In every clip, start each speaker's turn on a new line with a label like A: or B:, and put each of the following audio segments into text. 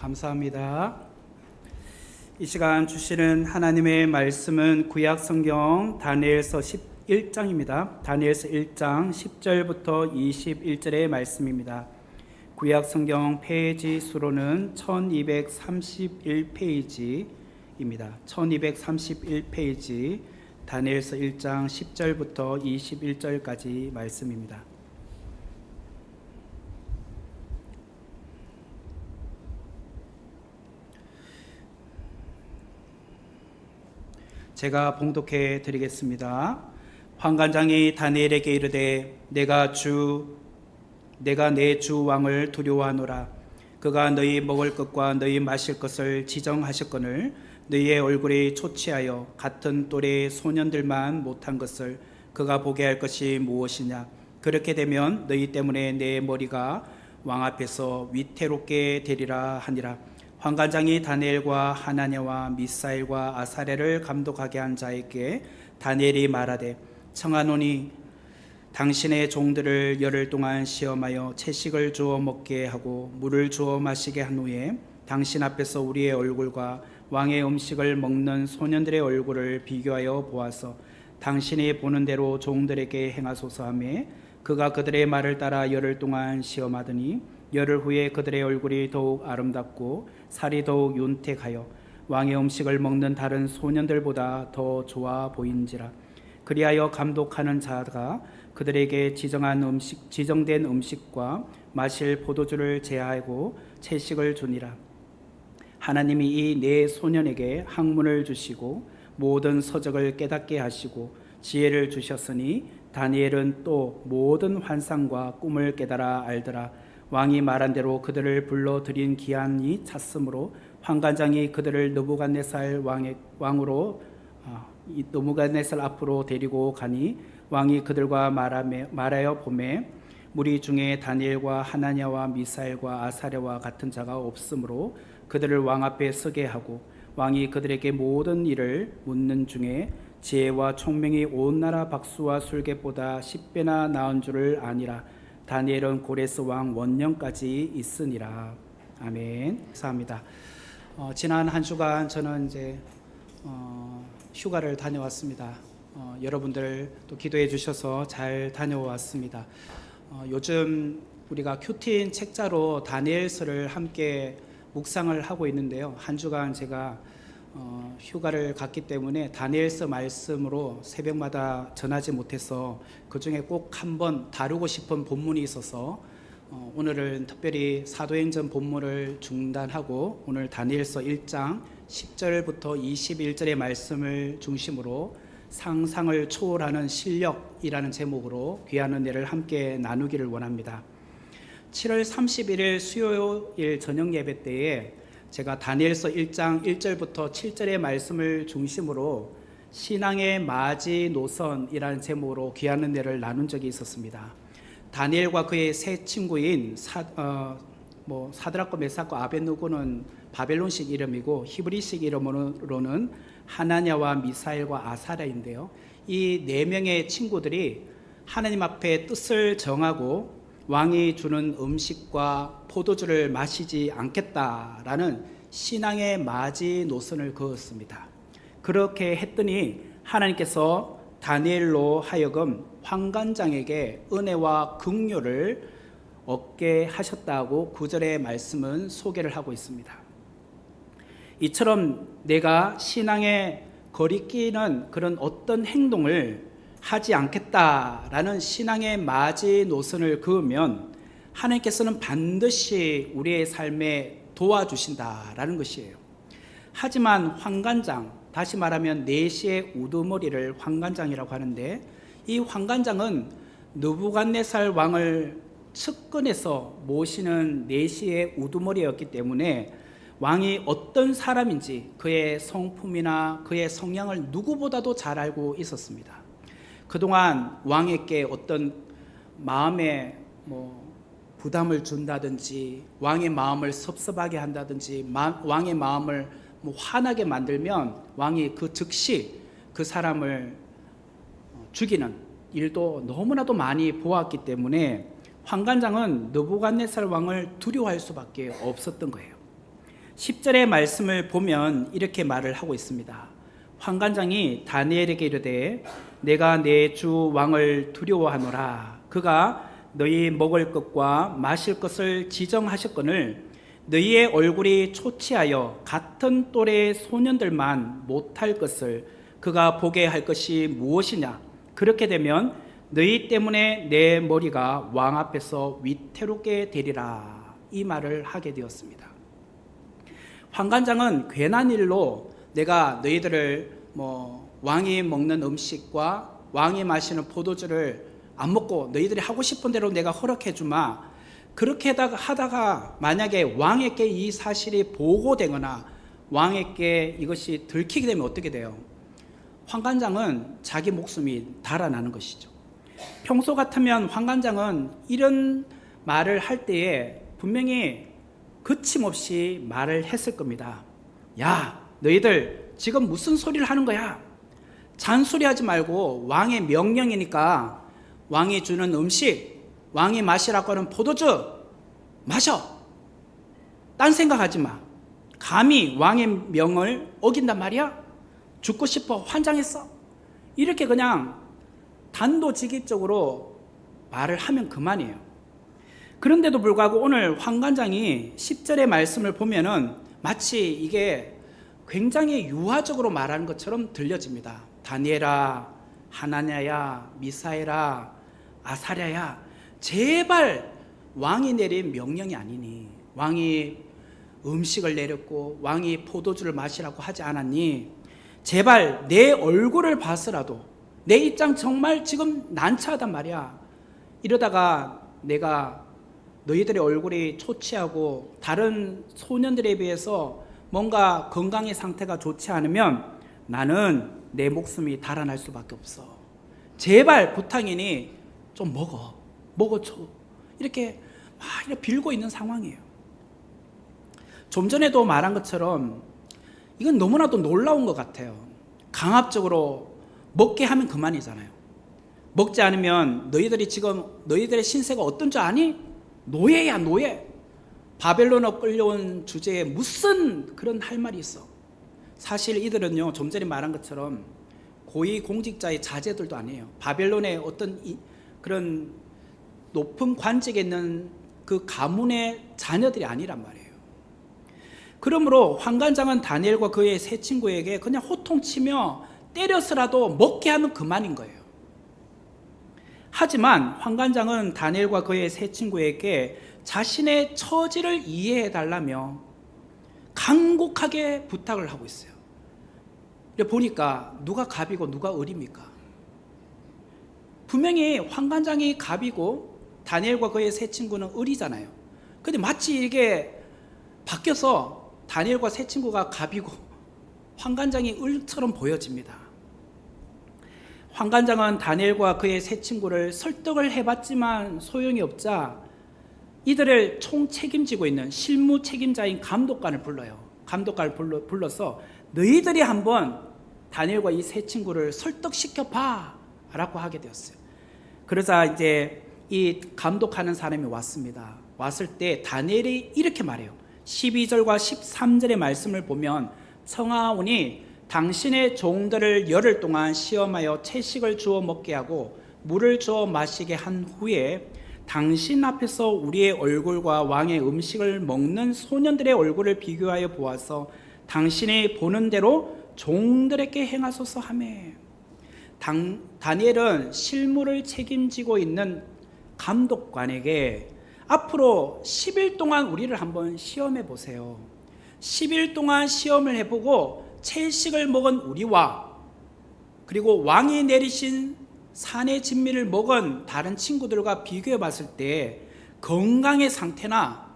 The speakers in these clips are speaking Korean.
A: 감사합니다. 이 시간 주시는 하나님의 말씀은 구약 성경 다니엘서 11장입니다. 다니엘서 1장 10절부터 21절의 말씀입니다. 구약 성경 페이지 수로는 1231페이지입니다. 1231페이지 다니엘서 1장 10절부터 21절까지 말씀입니다. 제가 봉독해 드리겠습니다. 환관장이 다니엘에게 이르되 내가 내 주 왕을 두려워하노라. 그가 너희 먹을 것과 너희 마실 것을 지정하셨거늘 너희의 얼굴이 초췌하여 같은 또래의 소년들만 못한 것을 그가 보게 할 것이 무엇이냐. 그렇게 되면 너희 때문에 내 머리가 왕 앞에서 위태롭게 되리라 하니라. 환관장이 다니엘과 하나냐와 미사엘과 아사랴를 감독하게 한 자에게 다니엘이 말하되 청하노니 당신의 종들을 열흘 동안 시험하여 채식을 주어 먹게 하고 물을 주어 마시게 한 후에 당신 앞에서 우리의 얼굴과 왕의 음식을 먹는 소년들의 얼굴을 비교하여 보아서 당신이 보는 대로 종들에게 행하소서 하며 그가 그들의 말을 따라 열흘 동안 시험하더니 열흘 후에 그들의 얼굴이 더욱 아름답고 살이 더욱 윤택하여 왕의 음식을 먹는 다른 소년들보다 더 좋아 보인지라. 그리하여 감독하는 자가 그들에게 지정된 음식과 마실 포도주를 제하고 채식을 주니라. 하나님이 이 네 소년에게 학문을 주시고 모든 서적을 깨닫게 하시고 지혜를 주셨으니 다니엘은 또 모든 환상과 꿈을 깨달아 알더라. 왕이 말한 대로 그들을 불러들인 기한이 찼으므로 환관장이 그들을 느부갓네살 왕으로 느부갓네살 앞으로 데리고 가니 왕이 그들과 말하여 보매 무리 중에 다니엘과 하나냐와 미사엘과 아사랴와 같은 자가 없으므로 그들을 왕 앞에 서게 하고 왕이 그들에게 모든 일을 묻는 중에 지혜와 총명이 온 나라 박수와 술객보다 10배나 나은 줄을 아니라. 다니엘은 고레스 왕 원년까지 있으니라. 아멘. 감사합니다. 지난 한 주간 저는 이제 휴가를 다녀왔습니다. 여러분들 또 기도해 주셔서 잘 다녀왔습니다. 요즘 우리가 큐틴 책자로 다니엘서를 함께 묵상을 하고 있는데요. 한 주간 제가 휴가를 갔기 때문에 다니엘서 말씀으로 새벽마다 전하지 못해서 그 중에 꼭 한번 다루고 싶은 본문이 있어서 오늘은 특별히 사도행전 본문을 중단하고 오늘 다니엘서 1장 10절부터 21절의 말씀을 중심으로 상상을 초월하는 실력이라는 제목으로 귀한 은혜를 함께 나누기를 원합니다. 7월 31일 수요일 저녁 예배 때에 제가 다니엘서 1장 1절부터 7절의 말씀을 중심으로 신앙의 마지노선이라는 제목으로 귀한 은혜를 나눈 적이 있었습니다. 다니엘과 그의 세 친구인 사드락과 메삭과 아벳느고는 바벨론식 이름이고 히브리식 이름으로는 하나냐와 미사엘과 아사랴인데요. 이 네 명의 친구들이 하나님 앞에 뜻을 정하고 왕이 주는 음식과 포도주를 마시지 않겠다라는 신앙의 마지노선을 그었습니다. 그렇게 했더니 하나님께서 다니엘로 하여금 환관장에게 은혜와 긍휼을 얻게 하셨다고 9절의 말씀은 소개를 하고 있습니다. 이처럼 내가 신앙에 거리끼는 그런 어떤 행동을 하지 않겠다라는 신앙의 마지노선을 그으면 하나님께서는 반드시 우리의 삶에 도와주신다라는 것이에요. 하지만 환관장, 다시 말하면 내시의 우두머리를 환관장이라고 하는데 이 환관장은 느부갓네살 왕을 측근해서 모시는 내시의 우두머리였기 때문에 왕이 어떤 사람인지 그의 성품이나 그의 성향을 누구보다도 잘 알고 있었습니다. 그동안 왕에게 어떤 마음에 부담을 준다든지 왕의 마음을 섭섭하게 한다든지 왕의 마음을 화나게 만들면 왕이 그 즉시 그 사람을 죽이는 일도 너무나도 많이 보았기 때문에 환관장은 느부갓네살 왕을 두려워할 수밖에 없었던 거예요. 10절의 말씀을 보면 이렇게 말을 하고 있습니다. 환관장이 다니엘에게 이르되 내가 내 주 왕을 두려워하노라. 그가 너희 먹을 것과 마실 것을 지정하셨거늘 너희의 얼굴이 초췌하여 같은 또래 소년들만 못할 것을 그가 보게 할 것이 무엇이냐. 그렇게 되면 너희 때문에 내 머리가 왕 앞에서 위태롭게 되리라. 이 말을 하게 되었습니다. 환관장은 괜한 일로 내가 너희들을 왕이 먹는 음식과 왕이 마시는 포도주를 안 먹고 너희들이 하고 싶은 대로 내가 허락해 주마. 그렇게 하다가 만약에 왕에게 이 사실이 보고되거나 왕에게 이것이 들키게 되면 어떻게 돼요? 환관장은 자기 목숨이 달아나는 것이죠. 평소 같으면 환관장은 이런 말을 할 때에 분명히 거침없이 말을 했을 겁니다. 야, 너희들 지금 무슨 소리를 하는 거야? 잔소리하지 말고 왕의 명령이니까 왕이 주는 음식, 왕이 마시라고 하는 포도주 마셔. 딴 생각하지 마. 감히 왕의 명을 어긴단 말이야? 죽고 싶어? 환장했어? 이렇게 그냥 단도직입적으로 말을 하면 그만이에요. 그런데도 불구하고 오늘 환관장이 10절의 말씀을 보면은 마치 이게 굉장히 유화적으로 말하는 것처럼 들려집니다. 다니엘아, 하나냐야, 미사엘아, 아사랴야, 제발 왕이 내린 명령이 아니니, 왕이 음식을 내렸고 왕이 포도주를 마시라고 하지 않았니? 제발 내 얼굴을 봐서라도, 내 입장 정말 지금 난처하단 말이야. 이러다가 내가 너희들의 얼굴이 초췌하고 다른 소년들에 비해서 뭔가 건강의 상태가 좋지 않으면 나는 내 목숨이 달아날 수밖에 없어. 제발 부탁이니 좀 먹어줘. 이렇게 빌고 있는 상황이에요. 좀 전에도 말한 것처럼 이건 너무나도 놀라운 것 같아요. 강압적으로 먹게 하면 그만이잖아요. 먹지 않으면 너희들이 지금 너희들의 신세가 어떤 줄 아니? 노예야, 노예. 바벨론으로 끌려온 주제에 무슨 그런 할 말이 있어. 사실 이들은요, 좀 전에 말한 것처럼 고위 공직자의 자제들도 아니에요. 바벨론의 어떤 그런 높은 관직에 있는 그 가문의 자녀들이 아니란 말이에요. 그러므로 환관장은 다니엘과 그의 세 친구에게 그냥 호통치며 때려서라도 먹게 하면 그만인 거예요. 하지만 환관장은 다니엘과 그의 세 친구에게 자신의 처지를 이해해 달라며 간곡하게 부탁을 하고 있어요. 보니까 누가 갑이고 누가 을입니까? 분명히 환관장이 갑이고 다니엘과 그의 세 친구는 을이잖아요. 근데 마치 이게 바뀌어서 다니엘과 세 친구가 갑이고 환관장이 을처럼 보여집니다. 환관장은 다니엘과 그의 세 친구를 설득을 해봤지만 소용이 없자 이들을 총 책임지고 있는 실무 책임자인 감독관을 불러요. 감독관을 불러서 너희들이 한번 다니엘과 이 세 친구를 설득시켜봐 라고 하게 되었어요. 그러자 이제 이 감독하는 사람이 왔습니다. 왔을 때 다니엘이 이렇게 말해요. 12절과 13절의 말씀을 보면 청하오니 당신의 종들을 열흘 동안 시험하여 채식을 주어 먹게 하고 물을 주어 마시게 한 후에 당신 앞에서 우리의 얼굴과 왕의 음식을 먹는 소년들의 얼굴을 비교하여 보아서 당신이 보는 대로 종들에게 행하소서 하매. 다니엘은 실무를 책임지고 있는 감독관에게 앞으로 10일 동안 우리를 한번 시험해 보세요. 10일 동안 시험을 해보고 채식을 먹은 우리와 그리고 왕이 내리신 산의 진미를 먹은 다른 친구들과 비교해 봤을 때 건강의 상태나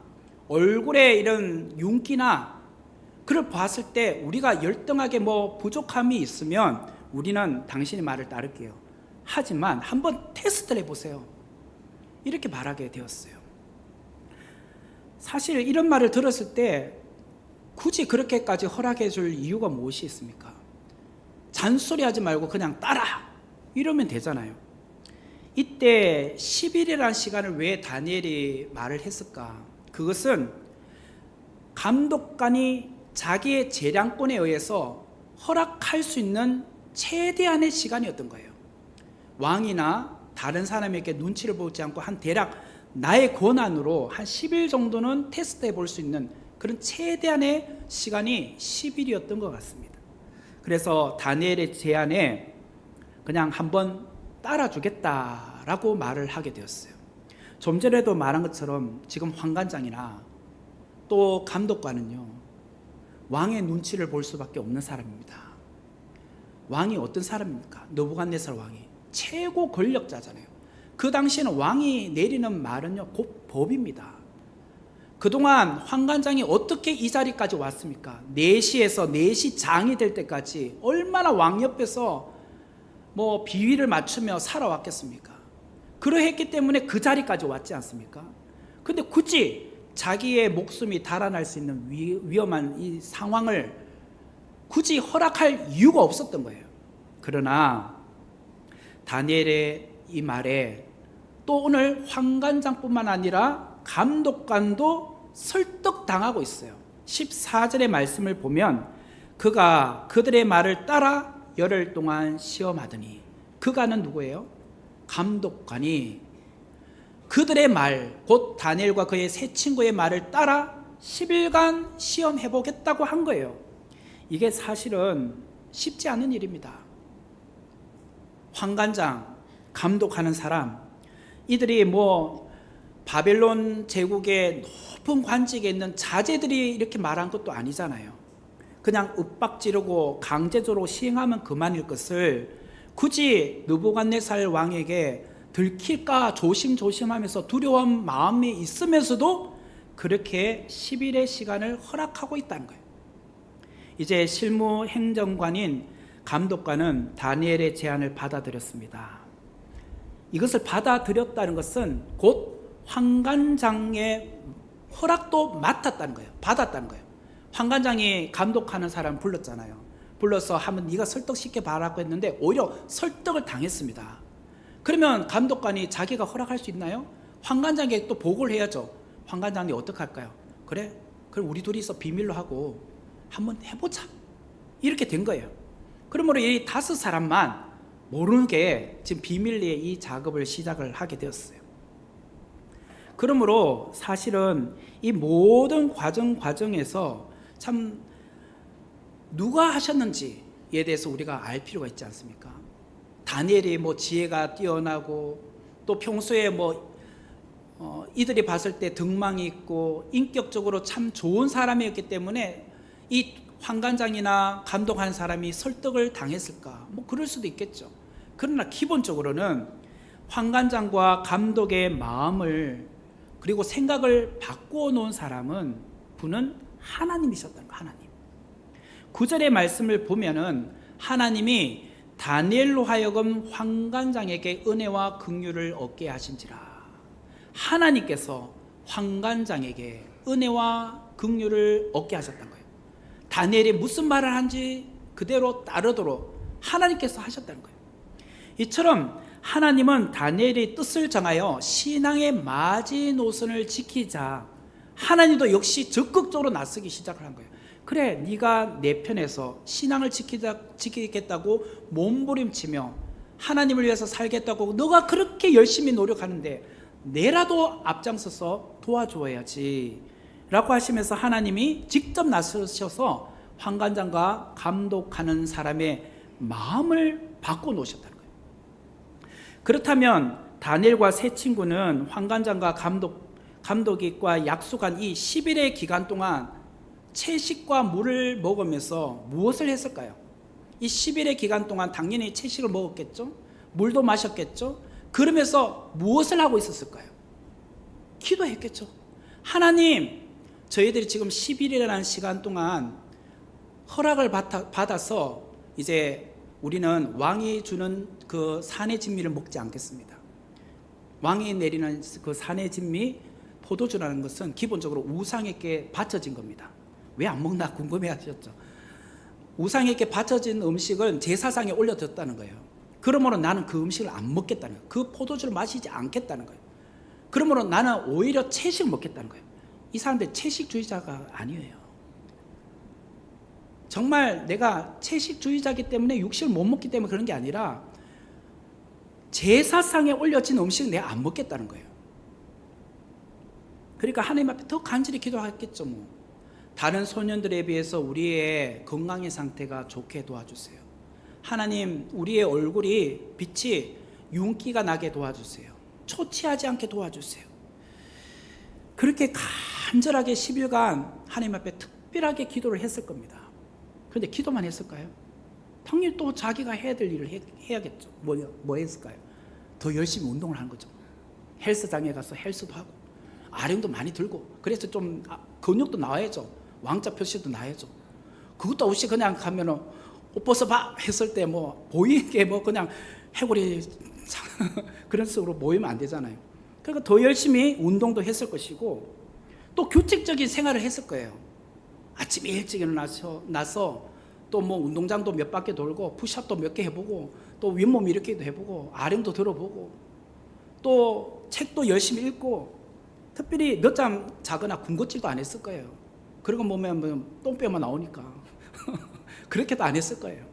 A: 얼굴에 이런 윤기나 그걸 봤을 때 우리가 열등하게 부족함이 있으면 우리는 당신의 말을 따를게요. 하지만 한번 테스트를 해보세요. 이렇게 말하게 되었어요. 사실 이런 말을 들었을 때 굳이 그렇게까지 허락해 줄 이유가 무엇이 있습니까? 잔소리하지 말고 그냥 따라 이러면 되잖아요. 이때 10일이라는 시간을 왜 다니엘이 말을 했을까? 그것은 감독관이 자기의 재량권에 의해서 허락할 수 있는 최대한의 시간이었던 거예요. 왕이나 다른 사람에게 눈치를 보지 않고 한 대략 나의 권한으로 한 10일 정도는 테스트해 볼 수 있는 그런 최대한의 시간이 10일이었던 것 같습니다. 그래서 다니엘의 제안에 그냥 한번 따라주겠다라고 말을 하게 되었어요. 좀 전에도 말한 것처럼 지금 환관장이나 또 감독관은요, 왕의 눈치를 볼 수밖에 없는 사람입니다. 왕이 어떤 사람입니까? 느부갓네살 왕이 최고 권력자잖아요. 그 당시에는 왕이 내리는 말은요, 곧 법입니다. 그동안 환관장이 어떻게 이 자리까지 왔습니까? 4시에서 4시 장이 될 때까지 얼마나 왕 옆에서 비위를 맞추며 살아왔겠습니까? 그러했기 때문에 그 자리까지 왔지 않습니까? 근데 굳이 자기의 목숨이 달아날 수 있는 위험한 이 상황을 굳이 허락할 이유가 없었던 거예요. 그러나 다니엘의 이 말에 또 오늘 환관장뿐만 아니라 감독관도 설득당하고 있어요. 14절의 말씀을 보면 그가 그들의 말을 따라 열흘 동안 시험하더니, 그가는 누구예요? 감독관이 그들의 말, 곧 다니엘과 그의 세 친구의 말을 따라 10일간 시험해 보겠다고 한 거예요. 이게 사실은 쉽지 않은 일입니다. 환관장, 감독하는 사람, 이들이 바벨론 제국의 높은 관직에 있는 자제들이 이렇게 말한 것도 아니잖아요. 그냥 윽박지르고 강제적으로 시행하면 그만일 것을 굳이 느부갓네살 왕에게 들킬까 조심조심하면서 두려운 마음이 있으면서도 그렇게 10일의 시간을 허락하고 있다는 거예요. 이제 실무 행정관인 감독관은 다니엘의 제안을 받아들였습니다. 이것을 받아들였다는 것은 곧 환관장의 허락도 맡았다는 거예요. 받았다는 거예요. 환관장이 감독하는 사람 불렀잖아요. 불러서 한번 네가 설득시켜 봐라고 했는데 오히려 설득을 당했습니다. 그러면 감독관이 자기가 허락할 수 있나요? 환관장에게 또 보고를 해야죠. 환관장이 어떻게 할까요? 그래? 그럼 우리 둘이서 비밀로 하고 한번 해보자. 이렇게 된 거예요. 그러므로 이 5사람만 모르게 지금 비밀리에 이 작업을 시작을 하게 되었어요. 그러므로 사실은 이 모든 과정에서 참 누가 하셨는지에 대해서 우리가 알 필요가 있지 않습니까? 다니엘이 지혜가 뛰어나고 또 평소에 이들이 봤을 때 등망이 있고 인격적으로 참 좋은 사람이었기 때문에 이 환관장이나 감독한 사람이 설득을 당했을까? 그럴 수도 있겠죠. 그러나 기본적으로는 환관장과 감독의 마음을 그리고 생각을 바꾸어 놓은 분은 하나님이셨다는 거예요. 하나님. 9절의 말씀을 보면은 하나님이 다니엘로 하여금 환관장에게 은혜와 긍휼을 얻게 하신지라. 하나님께서 환관장에게 은혜와 긍휼을 얻게 하셨다는 거예요. 다니엘이 무슨 말을 한지 그대로 따르도록 하나님께서 하셨다는 거예요. 이처럼 하나님은 다니엘의 뜻을 정하여 신앙의 마지노선을 지키자 하나님도 역시 적극적으로 나서기 시작을 한 거예요. 그래, 네가 내 편에서 신앙을 지키겠다고 몸부림치며 하나님을 위해서 살겠다고 너가 그렇게 열심히 노력하는데 내라도 앞장서서 도와줘야지 라고 하시면서 하나님이 직접 나서셔서 환관장과 감독하는 사람의 마음을 바꿔놓으셨다는 거예요. 그렇다면 다니엘과 세 친구는 환관장과 감독과 약속한 이 10일의 기간 동안 채식과 물을 먹으면서 무엇을 했을까요? 이 10일의 기간 동안 당연히 채식을 먹었겠죠? 물도 마셨겠죠? 그러면서 무엇을 하고 있었을까요? 기도했겠죠. 하나님, 저희들이 지금 10일이라는 시간 동안 허락을 받아서 이제 우리는 왕이 주는 그 산의 진미를 먹지 않겠습니다. 왕이 내리는 그 산의 진미, 포도주라는 것은 기본적으로 우상에게 바쳐진 겁니다. 왜 안 먹나 궁금해 하셨죠. 우상에게 바쳐진 음식은 제사상에 올려졌다는 거예요. 그러므로 나는 그 음식을 안 먹겠다는 거예요. 그 포도주를 마시지 않겠다는 거예요. 그러므로 나는 오히려 채식을 먹겠다는 거예요. 이 사람들 채식주의자가 아니에요. 정말 내가 채식주의자이기 때문에 육식을 못 먹기 때문에 그런 게 아니라 제사상에 올려진 음식을 내가 안 먹겠다는 거예요. 그러니까 하나님 앞에 더 간절히 기도하겠죠. 뭐 다른 소년들에 비해서 우리의 건강의 상태가 좋게 도와주세요. 하나님, 우리의 얼굴이 빛이 윤기가 나게 도와주세요. 초췌하지 않게 도와주세요. 그렇게 간절하게 10일간 하나님 앞에 특별하게 기도를 했을 겁니다. 그런데 기도만 했을까요? 당연히 또 자기가 해야 될 일을 해야겠죠. 뭐 했을까요? 더 열심히 운동을 하는 거죠. 헬스장에 가서 헬스도 하고 아령도 많이 들고, 그래서 좀 근육도 나와야죠. 왕자 표시도 나야죠. 그것도 없이 그냥 가면은 옷 벗어봐 했을 때 뭐 보이게 뭐 그냥 해골이 그런 식으로 모이면 안 되잖아요. 그러니까 더 열심히 운동도 했을 것이고 또 규칙적인 생활을 했을 거예요. 아침에 일찍 일어나서 또 뭐 운동장도 몇 바퀴 돌고 푸시업도 몇 개 해보고 또 윗몸 일으키기도 해보고 아령도 들어보고 또 책도 열심히 읽고, 특별히 늦잠 자거나 군것질도 안 했을 거예요. 그러고 보면 똥뼈만 나오니까 그렇게도 안 했을 거예요.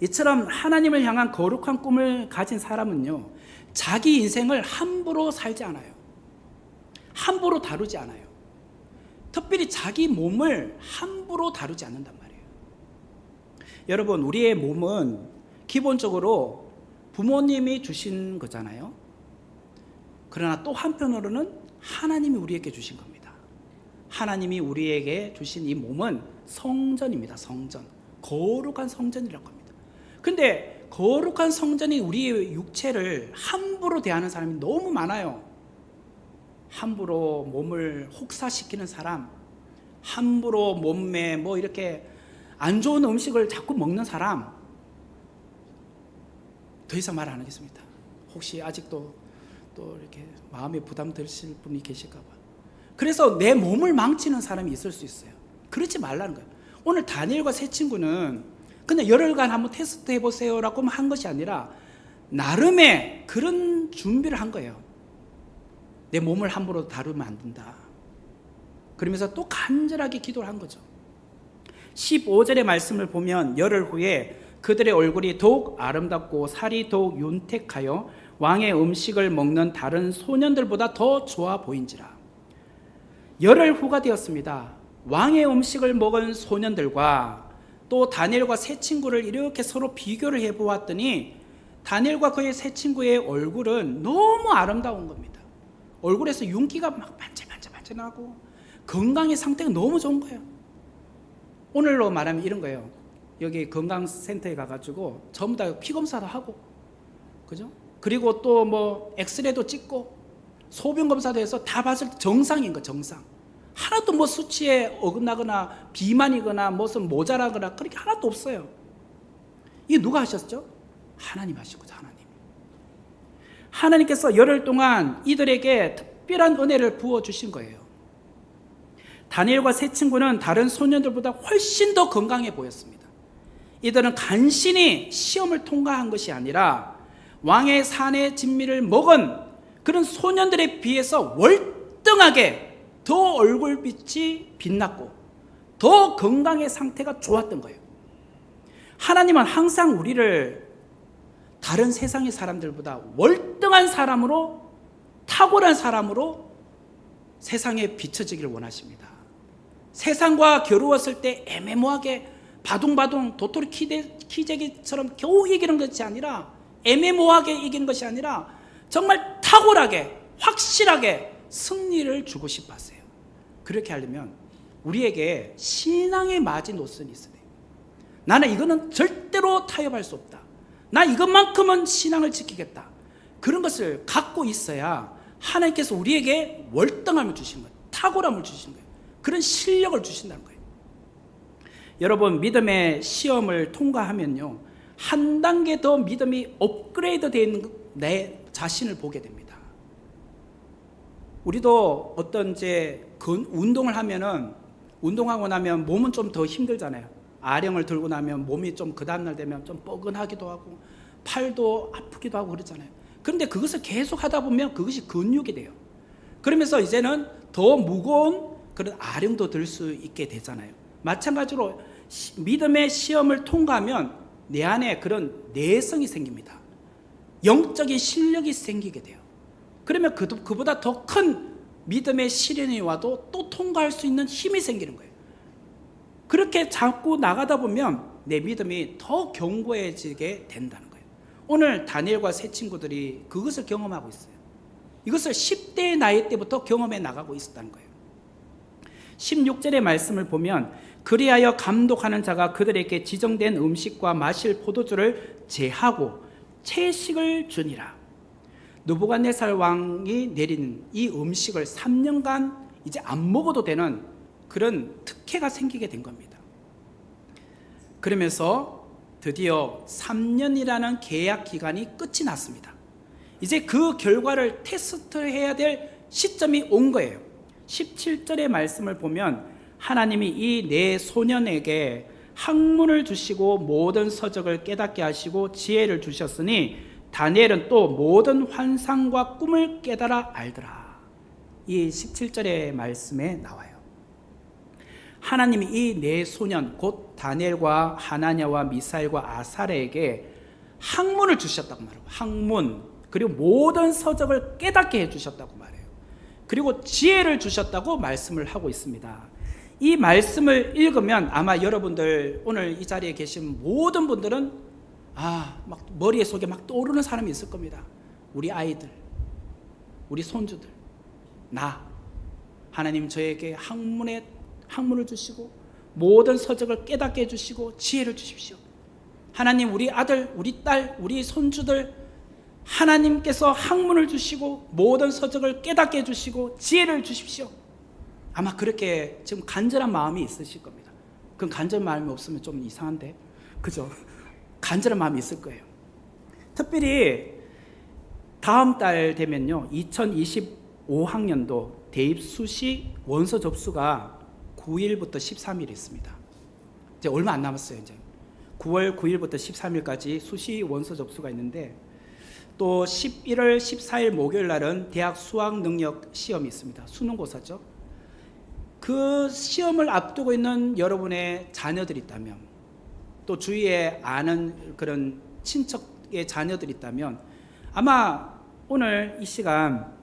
A: 이처럼 하나님을 향한 거룩한 꿈을 가진 사람은요, 자기 인생을 함부로 살지 않아요. 함부로 다루지 않아요. 특별히 자기 몸을 함부로 다루지 않는단 말이에요. 여러분, 우리의 몸은 기본적으로 부모님이 주신 거잖아요. 그러나 또 한편으로는 하나님이 우리에게 주신 겁니다. 하나님이 우리에게 주신 이 몸은 성전입니다. 성전. 거룩한 성전이라고 합니다. 근데 거룩한 성전이 우리의 육체를 함부로 대하는 사람이 너무 많아요. 함부로 몸을 혹사시키는 사람, 함부로 몸에 뭐 이렇게 안 좋은 음식을 자꾸 먹는 사람, 더 이상 말 안 하겠습니다. 혹시 아직도 또 이렇게 마음에 부담 드실 분이 계실까 봐. 그래서 내 몸을 망치는 사람이 있을 수 있어요. 그러지 말라는 거예요. 오늘 다니엘과 세 친구는 그냥 열흘간 한번 테스트 해보세요라고 한 것이 아니라 나름의 그런 준비를 한 거예요. 내 몸을 함부로 다루면 안 된다. 그러면서 또 간절하게 기도를 한 거죠. 15절의 말씀을 보면 열흘 후에 그들의 얼굴이 더욱 아름답고 살이 더욱 윤택하여 왕의 음식을 먹는 다른 소년들보다 더 좋아 보인지라. 열흘 후가 되었습니다. 왕의 음식을 먹은 소년들과 또 다니엘과 세 친구를 이렇게 서로 비교를 해보았더니 다니엘과 그의 세 친구의 얼굴은 너무 아름다운 겁니다. 얼굴에서 윤기가 막 반짝반짝반짝하고 건강의 상태가 너무 좋은 거예요. 오늘로 말하면 이런 거예요. 여기 건강센터에 가가지고 전부 다 피검사도 하고, 그죠? 그리고 또 뭐 엑스레이도 찍고 소변 검사도 해서 다 봤을 때 정상인 거, 정상. 하나도 뭐 수치에 어긋나거나 비만이거나 무슨 모자라거나 그렇게 하나도 없어요. 이게 누가 하셨죠? 하나님 하시고, 하나님. 하나님께서 열흘 동안 이들에게 특별한 은혜를 부어주신 거예요. 다니엘과 세 친구는 다른 소년들보다 훨씬 더 건강해 보였습니다. 이들은 간신히 시험을 통과한 것이 아니라 왕의 산의 진미를 먹은 그런 소년들에 비해서 월등하게 더 얼굴빛이 빛났고 더 건강의 상태가 좋았던 거예요. 하나님은 항상 우리를 다른 세상의 사람들보다 월등한 사람으로, 탁월한 사람으로 세상에 비춰지기를 원하십니다. 세상과 겨루었을 때 애매모호하게 바둥바둥 도토리 키재기처럼 겨우 이기는 것이 아니라, 애매모호하게 이기는 것이 아니라 정말 탁월하게 확실하게 승리를 주고 싶어 하세요. 그렇게 하려면 우리에게 신앙의 마지노선이 있어야 돼요. 나는 이거는 절대로 타협할 수 없다. 나 이것만큼은 신앙을 지키겠다. 그런 것을 갖고 있어야 하나님께서 우리에게 월등함을 주신 거예요. 탁월함을 주신 거예요. 그런 실력을 주신다는 거예요. 여러분, 믿음의 시험을 통과하면요, 한 단계 더 믿음이 업그레이드 되어 있는 내 자신을 보게 됩니다. 우리도 어떤 이제 운동을 하면은, 운동하고 나면 몸은 좀 더 힘들잖아요. 아령을 들고 나면 몸이 좀 그 다음날 되면 좀 뻐근하기도 하고 팔도 아프기도 하고 그러잖아요. 그런데 그것을 계속 하다 보면 그것이 근육이 돼요. 그러면서 이제는 더 무거운 그런 아령도 들 수 있게 되잖아요. 마찬가지로 믿음의 시험을 통과하면 내 안에 그런 내성이 생깁니다. 영적인 실력이 생기게 돼요. 그러면 그보다 더 큰 믿음의 시련이 와도 또 통과할 수 있는 힘이 생기는 거예요. 그렇게 자꾸 나가다 보면 내 믿음이 더 견고해지게 된다는 거예요. 오늘 다니엘과 세 친구들이 그것을 경험하고 있어요. 이것을 10대의 나이 때부터 경험해 나가고 있었다는 거예요. 16절의 말씀을 보면 그리하여 감독하는 자가 그들에게 지정된 음식과 마실 포도주를 제하고 채식을 주니라. 느부갓네살 왕이 내리는 이 음식을 3년간 이제 안 먹어도 되는 그런 특혜가 생기게 된 겁니다. 그러면서 드디어 3년이라는 계약 기간이 끝이 났습니다. 이제 그 결과를 테스트해야 될 시점이 온 거예요. 17절의 말씀을 보면 하나님이 이 네 소년에게 학문을 주시고 모든 서적을 깨닫게 하시고 지혜를 주셨으니 다니엘은 또 모든 환상과 꿈을 깨달아 알더라. 이 17절의 말씀에 나와요. 하나님이 이 네 소년 곧 다니엘과 하나냐와 미사엘과 아사랴에게 학문을 주셨다고 말해요. 학문, 그리고 모든 서적을 깨닫게 해주셨다고 말해요. 그리고 지혜를 주셨다고 말씀을 하고 있습니다. 이 말씀을 읽으면 아마 여러분들 오늘 이 자리에 계신 모든 분들은 막 머리에 속에 막 떠오르는 사람이 있을 겁니다. 우리 아이들, 우리 손주들, 하나님 저에게 학문을 주시고 모든 서적을 깨닫게 해주시고 지혜를 주십시오. 하나님 우리 아들, 우리 딸, 우리 손주들 하나님께서 학문을 주시고 모든 서적을 깨닫게 해주시고 지혜를 주십시오. 아마 그렇게 지금 간절한 마음이 있으실 겁니다. 그럼 간절한 마음이 없으면 좀 이상한데, 그죠? 간절한 마음이 있을 거예요. 특별히 다음 달 되면요, 2025학년도 대입 수시 원서 접수가 9일부터 13일 있습니다. 이제 얼마 안 남았어요. 이제 9월 9일부터 13일까지 수시 원서 접수가 있는데, 또 11월 14일 목요일 날은 대학 수학 능력 시험이 있습니다. 수능고사죠. 그 시험을 앞두고 있는 여러분의 자녀들이 있다면, 또 주위에 아는 그런 친척의 자녀들이 있다면 아마 오늘 이 시간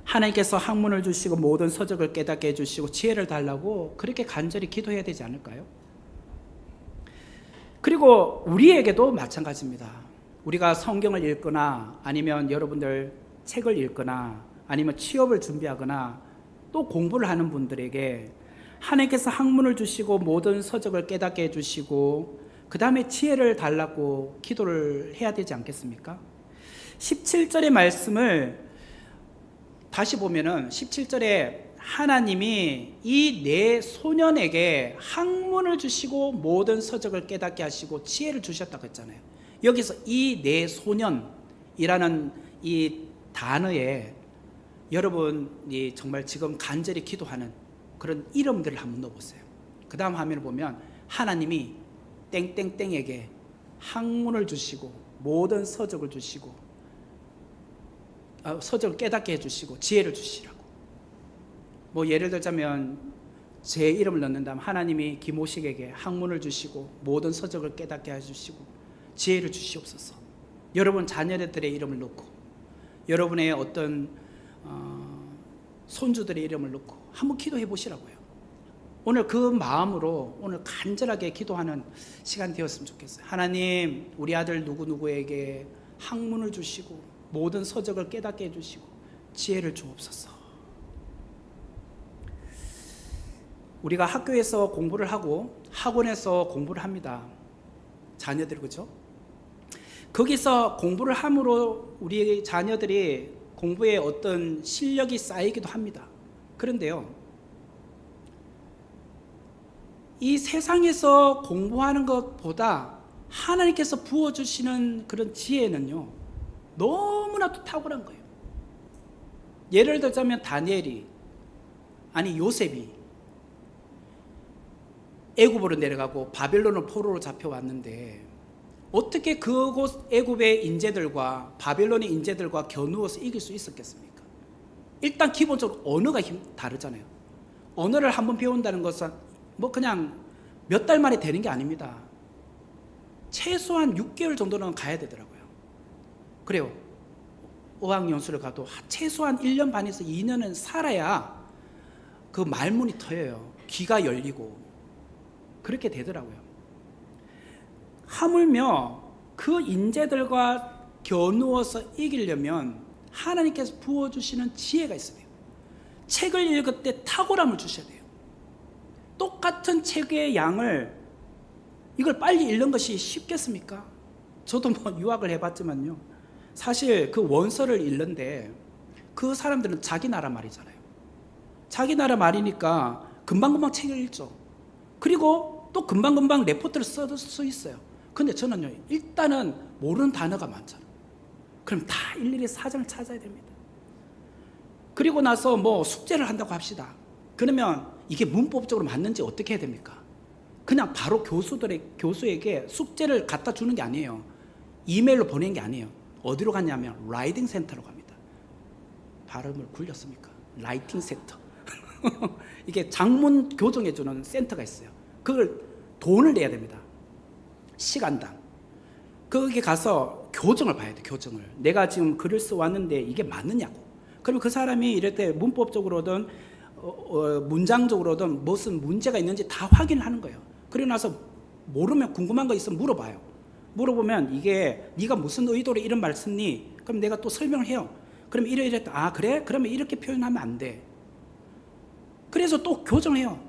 A: 하나님께서 학문을 주시고 모든 서적을 깨닫게 해주시고 지혜를 달라고 그렇게 간절히 기도해야 되지 않을까요? 그리고 우리에게도 마찬가지입니다. 우리가 성경을 읽거나 아니면 여러분들 책을 읽거나 아니면 취업을 준비하거나 또 공부를 하는 분들에게 하나님께서 학문을 주시고 모든 서적을 깨닫게 해주시고 그 다음에 지혜를 달라고 기도를 해야 되지 않겠습니까? 17절의 말씀을 다시 보면은 17절에 하나님이 이 네 소년에게 학문을 주시고 모든 서적을 깨닫게 하시고 지혜를 주셨다고 했잖아요. 여기서 이 네 소년이라는 이 단어에 여러분이 정말 지금 간절히 기도하는 그런 이름들을 한번 넣어보세요. 그 다음 화면을 보면 하나님이 땡땡땡에게 학문을 주시고 모든 서적을 주시고 서적을 깨닫게 해주시고 지혜를 주시라고. 뭐 예를 들자면 제 이름을 넣는다면 하나님이 김호식에게 학문을 주시고 모든 서적을 깨닫게 해주시고 지혜를 주시옵소서. 여러분 자녀들의 이름을 넣고 여러분의 어떤 손주들의 이름을 넣고 한번 기도해 보시라고요. 오늘 그 마음으로 오늘 간절하게 기도하는 시간 되었으면 좋겠어요. 하나님 우리 아들 누구누구에게 학문을 주시고 모든 서적을 깨닫게 해주시고 지혜를 주옵소서. 우리가 학교에서 공부를 하고 학원에서 공부를 합니다. 자녀들, 그죠? 거기서 공부를 함으로 우리 자녀들이 공부에 어떤 실력이 쌓이기도 합니다. 그런데요, 이 세상에서 공부하는 것보다 하나님께서 부어주시는 그런 지혜는요, 너무나도 탁월한 거예요. 예를 들자면 다니엘이, 아니 요셉이 애굽으로 내려가고 바벨론을 포로로 잡혀왔는데 어떻게 그곳 애굽의 인재들과 바벨론의 인재들과 겨누어서 이길 수 있었겠습니까? 일단 기본적으로 언어가 다르잖아요. 언어를 한번 배운다는 것은 뭐 그냥 몇 달 만에 되는 게 아닙니다. 최소한 6개월 정도는 가야 되더라고요. 그래요. 어학연수를 가도 최소한 1년 반에서 2년은 살아야 그 말문이 터여요. 귀가 열리고 그렇게 되더라고요. 하물며 그 인재들과 겨누어서 이기려면 하나님께서 부어주시는 지혜가 있어야 돼요. 책을 읽을 때 탁월함을 주셔야 돼요. 똑같은 책의 양을 이걸 빨리 읽는 것이 쉽겠습니까? 저도 뭐 유학을 해봤지만요, 사실 그 원서를 읽는데 그 사람들은 자기 나라 말이잖아요. 자기 나라 말이니까 금방금방 책을 읽죠. 그리고 또 금방금방 레포트를 쓸 수 있어요. 근데 저는요, 일단은 모르는 단어가 많잖아요. 그럼 다 일일이 사전을 찾아야 됩니다. 그리고 나서 뭐 숙제를 한다고 합시다. 그러면 이게 문법적으로 맞는지 어떻게 해야 됩니까? 그냥 바로 교수에게 숙제를 갖다 주는 게 아니에요. 이메일로 보내는 게 아니에요. 어디로 갔냐면 라이팅 센터로 갑니다. 발음을 굴렸습니까? 라이팅 센터. 이게 장문 교정해 주는 센터가 있어요. 그걸 돈을 내야 됩니다. 시간당. 거기 가서 교정을 봐야 돼. 교정을. 내가 지금 글을 써왔는데 이게 맞느냐고. 그러면 그 사람이 이럴 때 문법적으로든 문장적으로든 무슨 문제가 있는지 다 확인을 하는 거예요. 그러고 나서 모르면 궁금한 거 있으면 물어봐요. 물어보면 이게 네가 무슨 의도로 이런 말 썼니? 그럼 내가 또 설명을 해요. 그럼 이래 아 그래? 그러면 이렇게 표현하면 안 돼. 그래서 또 교정해요.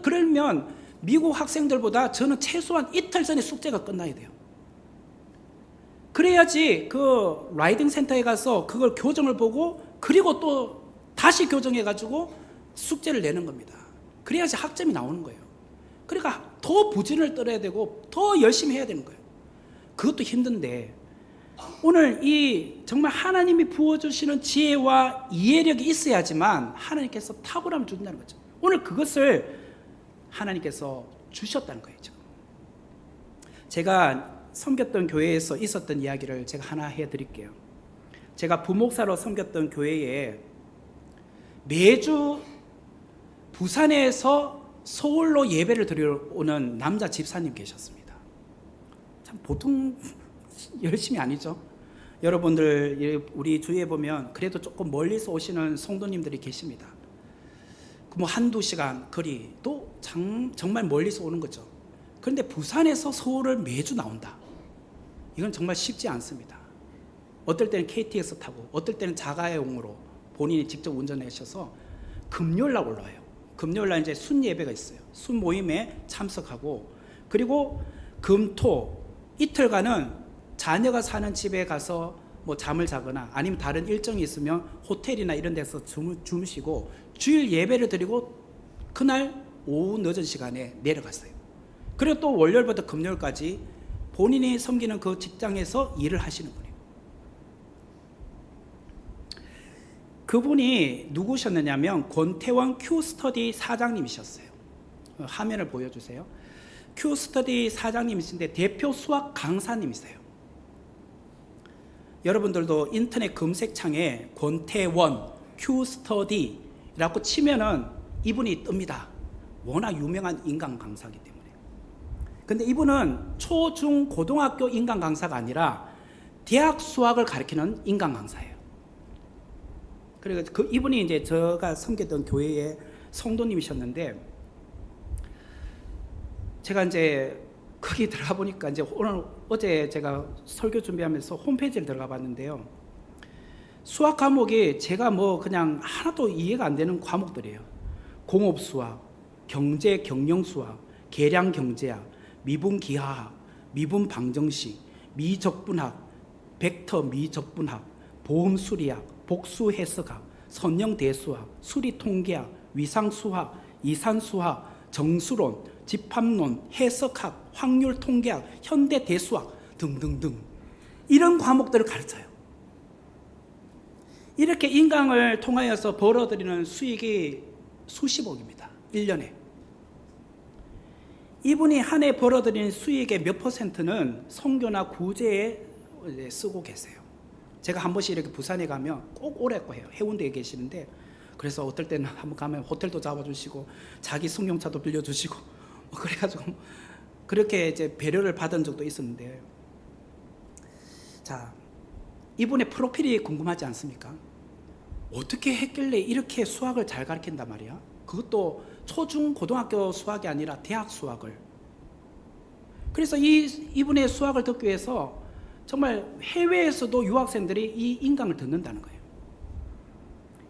A: 그러면 미국 학생들보다 저는 최소한 이틀 전에 숙제가 끝나야 돼요. 그래야지 그 라이딩 센터에 가서 그걸 교정을 보고 그리고 또 다시 교정해가지고 숙제를 내는 겁니다. 그래야지 학점이 나오는 거예요. 그러니까 더 부진을 떨어야 되고 더 열심히 해야 되는 거예요. 그것도 힘든데 오늘 이 정말 하나님이 부어주시는 지혜와 이해력이 있어야지만 하나님께서 탁월함을 준다는 거죠. 오늘 그것을 하나님께서 주셨다는 거예요. 제가 섬겼던 교회에서 있었던 이야기를 제가 하나 해드릴게요. 제가 부목사로 섬겼던 교회에 매주 부산에서 서울로 예배를 드리러 오는 남자 집사님 계셨습니다. 참 보통 열심히 아니죠. 여러분들 우리 주위에 보면 그래도 조금 멀리서 오시는 성도님들이 계십니다. 뭐 한두 시간 거리 또 정말 멀리서 오는 거죠. 그런데 부산에서 서울을 매주 나온다. 이건 정말 쉽지 않습니다. 어떨 때는 KTX 타고 어떨 때는 자가용으로 본인이 직접 운전하셔서 금요일날 올라와요. 금요일날 이제 순 예배가 있어요. 순 모임에 참석하고 그리고 금토 이틀간은 자녀가 사는 집에 가서 뭐 잠을 자거나 아니면 다른 일정이 있으면 호텔이나 이런 데서 주무시고 주일 예배를 드리고 그날 오후 늦은 시간에 내려갔어요. 그리고 또 월요일부터 금요일까지 본인이 섬기는 그 직장에서 일을 하시는 분이에요. 그분이 누구셨느냐면 권태원 큐스터디 사장님이셨어요. 화면을 보여주세요. 큐스터디 사장님이신데 대표 수학 강사님이세요. 여러분들도 인터넷 검색창에 권태원 큐스터디라고 치면은 이분이 뜹니다. 워낙 유명한 인간 강사이기 때문에. 근데 이분은 초, 중, 고등학교 인간 강사가 아니라 대학 수학을 가르치는 인간 강사예요. 그래서 이분이 이제 제가 섬겼던 교회의 성도님이셨는데, 제가 이제 거기 들어가 보니까 이제 어제 제가 설교 준비하면서 홈페이지를 들어가 봤는데요. 수학 과목이 제가 뭐 그냥 하나도 이해가 안 되는 과목들이에요. 공업 수학, 경제 경영 수학, 계량 경제학, 미분 기하학, 미분 방정식, 미적분학, 벡터 미적분학, 보험 수리학, 복수 해석학, 선형 대수학, 수리 통계학, 위상 수학, 이산 수학, 정수론, 집합론, 해석학, 확률 통계학, 현대 대수학 등등등 이런 과목들을 가르쳐요. 이렇게 인강을 통하여서 벌어들이는 수익이 수십억입니다. 1년에. 이분이 한 해 벌어들이는 수익의 몇 퍼센트는 선교나 구제에 쓰고 계세요. 제가 한 번씩 이렇게 부산에 가면 꼭 오라고 해요. 해운대에 계시는데, 그래서 어떨 때는 한번 가면 호텔도 잡아주시고 자기 승용차도 빌려주시고 그래가지고 그렇게 이제 배려를 받은 적도 있었는데, 자, 이분의 프로필이 궁금하지 않습니까? 어떻게 했길래 이렇게 수학을 잘 가르친단 말이야? 그것도 초중 고등학교 수학이 아니라 대학 수학을. 그래서 이분의 수학을 듣기 위해서 정말 해외에서도 유학생들이 이 인강을 듣는다는 거예요.